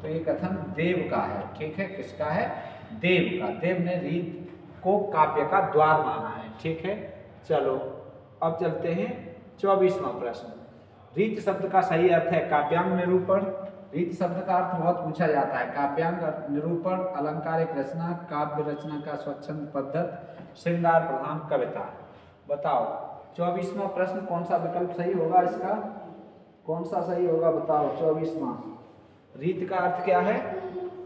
तो ये कथन देव का है, ठीक है। किसका है? देव का। देव ने रीत को काव्य का द्वार माना है, ठीक है। चलो अब चलते हैं 24वां प्रश्न। रीत शब्द का सही अर्थ है काव्यांग निरूपण। रीत शब्द का अर्थ बहुत पूछा जाता है। काव्यांग निरूपण, अलंकारिक रचना, काव्य रचना का स्वच्छंद पद्धत, श्रृंगार प्रधान कविता। बताओ 24वां प्रश्न कौन सा विकल्प सही होगा? इसका कौन सा सही होगा? बताओ 24वां। रीत का अर्थ क्या है?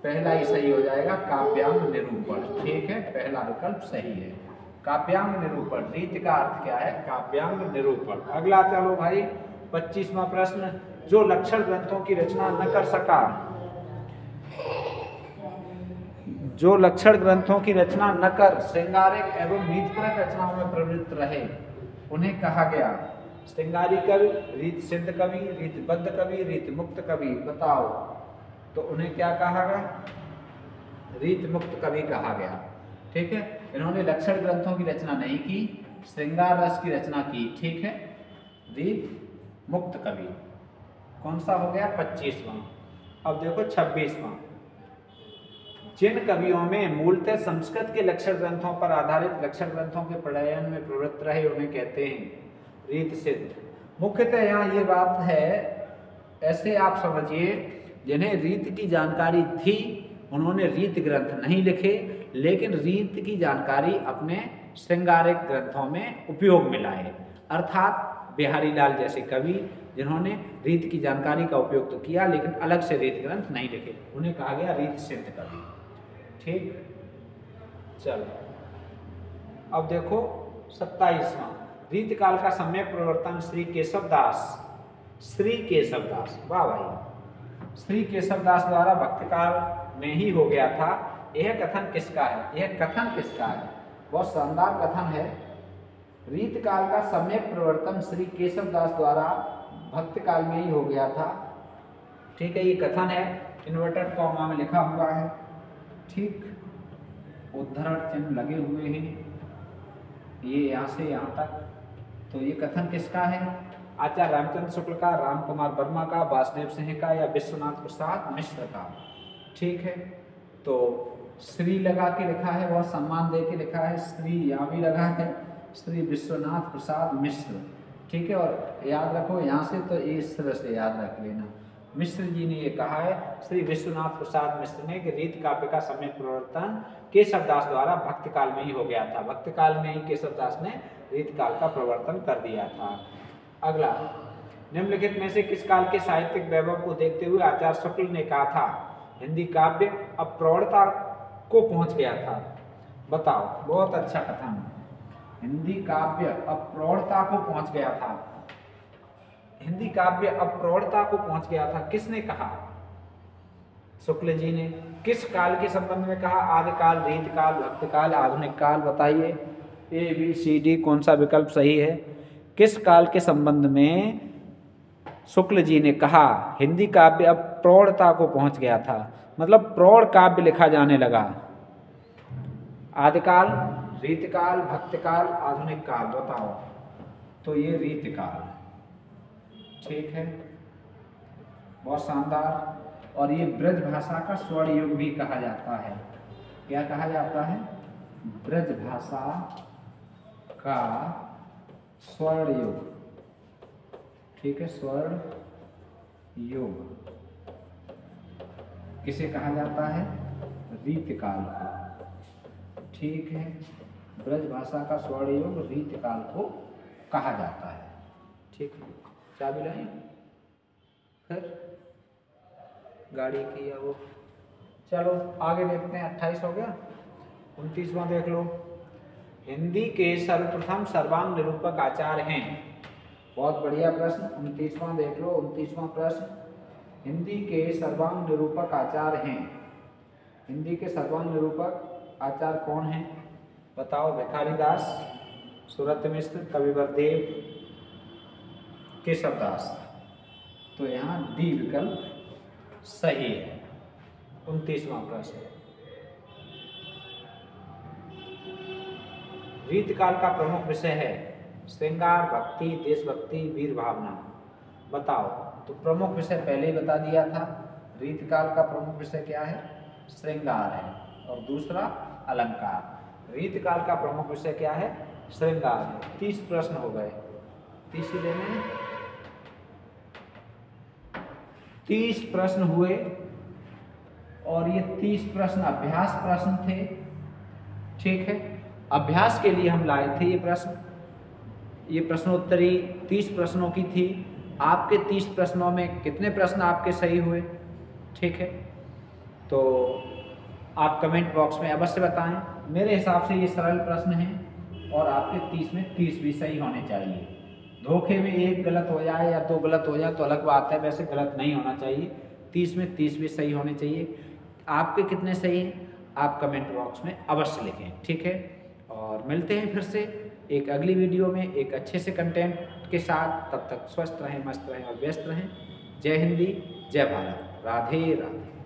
पहला ही सही हो जाएगा, काव्यांग निरूपण, ठीक है। पहला विकल्प सही है, काव्यांग निरूपण। रीत का अर्थ क्या है? काव्यांग निरूपण। अगला चलो भाई 25वां प्रश्न। जो लक्षण ग्रंथों की रचना न कर सका, जो लक्षण ग्रंथों की रचना न कर श्रृंगारिक एवं नीतिपरक रचनाओं में प्रवृत्त रहे, उन्हें कहा गया श्रृंगारी कवि, रीत सिद्ध कवि, रीतबद्ध कवि, रीत मुक्त कवि। बताओ, तो उन्हें क्या कहा गया? रीत मुक्त कवि कहा गया, ठीक है। इन्होंने लक्षण ग्रंथों की रचना नहीं की, श्रृंगार रस की रचना की, ठीक है। रीत मुक्त कवि। कौन सा हो गया? 25वां। अब देखो 26वां। जिन कवियों में मूलतः संस्कृत के लक्षण ग्रंथों पर आधारित लक्षण ग्रंथों के प्रलयन में प्रवृत्त रहे, उन्हें कहते हैं रीत सिद्ध। मुख्यतः यहाँ ये बात है, ऐसे आप समझिए, जिन्हें रीत की जानकारी थी उन्होंने रीत ग्रंथ नहीं लिखे, लेकिन रीत की जानकारी अपने श्रृंगारिक ग्रंथों में उपयोग में लाए। अर्थात बिहारी लाल जैसे कवि जिन्होंने रीत की जानकारी का उपयोग तो किया, लेकिन अलग से रीत ग्रंथ नहीं लिखे, उन्हें कहा गया रीत सिद्ध कवि, ठीक। चलो अब देखो 27वां। रीत काल का सम्यक प्रवर्तन श्री केशवदास, श्री केशवदास, वाह भाई, श्री केशवदास द्वारा भक्ति काल में ही हो गया था। यह कथन किसका है? यह कथन किसका है? बहुत शानदार कथन है। रीत काल का सम्यक प्रवर्तन श्री केशवदास द्वारा भक्ति काल में ही हो गया था, ठीक है। ये कथन है, इन्वर्टेड कॉमा में लिखा हुआ है, ठीक। उद्धरण चिन्ह लगे हुए हैं, ये यहाँ से यहाँ तक। तो ये कथन किसका है? आचार्य रामचंद्र शुक्ल का, राम कुमार वर्मा का, वासुदेव सिंह का या विश्वनाथ प्रसाद मिश्र का, ठीक है। तो श्री लगा के लिखा है, बहुत सम्मान दे के लिखा है, श्री यहाँ भी लगा है, श्री विश्वनाथ प्रसाद मिश्र, ठीक है। और याद रखो यहाँ से तो इस तरह से याद रख लेना, मिश्र जी ने ये कहा है, श्री विश्वनाथ प्रसाद मिश्र ने, कि रीत काव्य का सम्यक प्रवर्तन केशवदास द्वारा भक्ति काल में ही हो गया था। भक्ति काल में ही केशवदास ने रीत काल का प्रवर्तन कर दिया था। अगला, निम्नलिखित में से किस काल के साहित्यिक वैभव को देखते हुए आचार्य शुक्ल ने कहा था हिंदी काव्य अब प्रौढ़ता को पहुंच गया था? बताओ, बहुत अच्छा कथन। हिंदी काव्य अब प्रौढ़ता को पहुंच गया था। हिंदी काव्य अब प्रौढ़ता को पहुंच गया था, किसने कहा? शुक्ल जी ने। किस काल के संबंध में कहा? आदिकाल, रीत काल, भक्ति काल, आधुनिक काल। बताइए ABCD कौन सा विकल्प सही है? किस काल के संबंध में शुक्ल जी ने कहा हिंदी काव्य अब प्रौढ़ता को पहुंच गया था, मतलब प्रौढ़ काव्य लिखा जाने लगा? आदिकाल, रीतकाल, भक्तिकाल, आधुनिक काल। बताओ, तो ये रीतकाल, ठीक है, बहुत शानदार। और ये ब्रज भाषा का स्वर्ण युग भी कहा जाता है। क्या कहा जाता है? ब्रज भाषा का स्वर्ण युग, ठीक है, स्वर्ण युग किसे कहा जाता है? रीतकाल को, ठीक है। ब्रज भाषा का स्वर्ण युग रीतकाल को कहा जाता है, ठीक है। चाबी लाएं फिर गाड़ी की या वो, चलो आगे देखते हैं। 28 हो गया। 29वां देख लो। हिंदी के सर्वप्रथम सर्वांग निरूपक आचार्य हैं। बहुत बढ़िया प्रश्न। 29वां देख लो। 29वां प्रश्न, हिंदी के सर्वांग निरूपक आचार्य हैं। हिंदी के सर्वांग निरूपक आचार्य कौन हैं? बताओ। भिखारी दास, सुरत मिश्र, कविवर देव, केशव दास। तो यहाँ डी विकल्प सही है। 29वां प्रश्न, रीतकाल का प्रमुख विषय है श्रृंगार, भक्ति, देशभक्ति, वीर भावना। बताओ। तो प्रमुख विषय पहले ही बता दिया था। रीतकाल का प्रमुख विषय क्या है? श्रृंगार है। और दूसरा अलंकार। रीतकाल का प्रमुख विषय क्या है? श्रृंगार है। 30 प्रश्न हो गए। 30 ही लेने हैं। 30 प्रश्न हुए और ये 30 प्रश्न अभ्यास प्रश्न थे, ठीक है। अभ्यास के लिए हम लाए थे ये प्रश्न। ये प्रश्नोत्तरी 30 प्रश्नों की थी। आपके 30 प्रश्नों में कितने प्रश्न आपके सही हुए? ठीक है, तो आप कमेंट बॉक्स में अवश्य बताएं। मेरे हिसाब से ये सरल प्रश्न हैं और आपके 30 में 30 भी सही होने चाहिए। धोखे में एक गलत हो जाए या 2 गलत हो जाए तो अलग बात है, वैसे गलत नहीं होना चाहिए। 30 में 30 भी सही होने चाहिए। आपके कितने सही हैं आप कमेंट बॉक्स में अवश्य लिखें, ठीक है। और मिलते हैं फिर से एक अगली वीडियो में एक अच्छे से कंटेंट के साथ। तब तक स्वस्थ रहें, मस्त रहें और व्यस्त रहें। जय हिंदी, जय भारत, राधे राधे।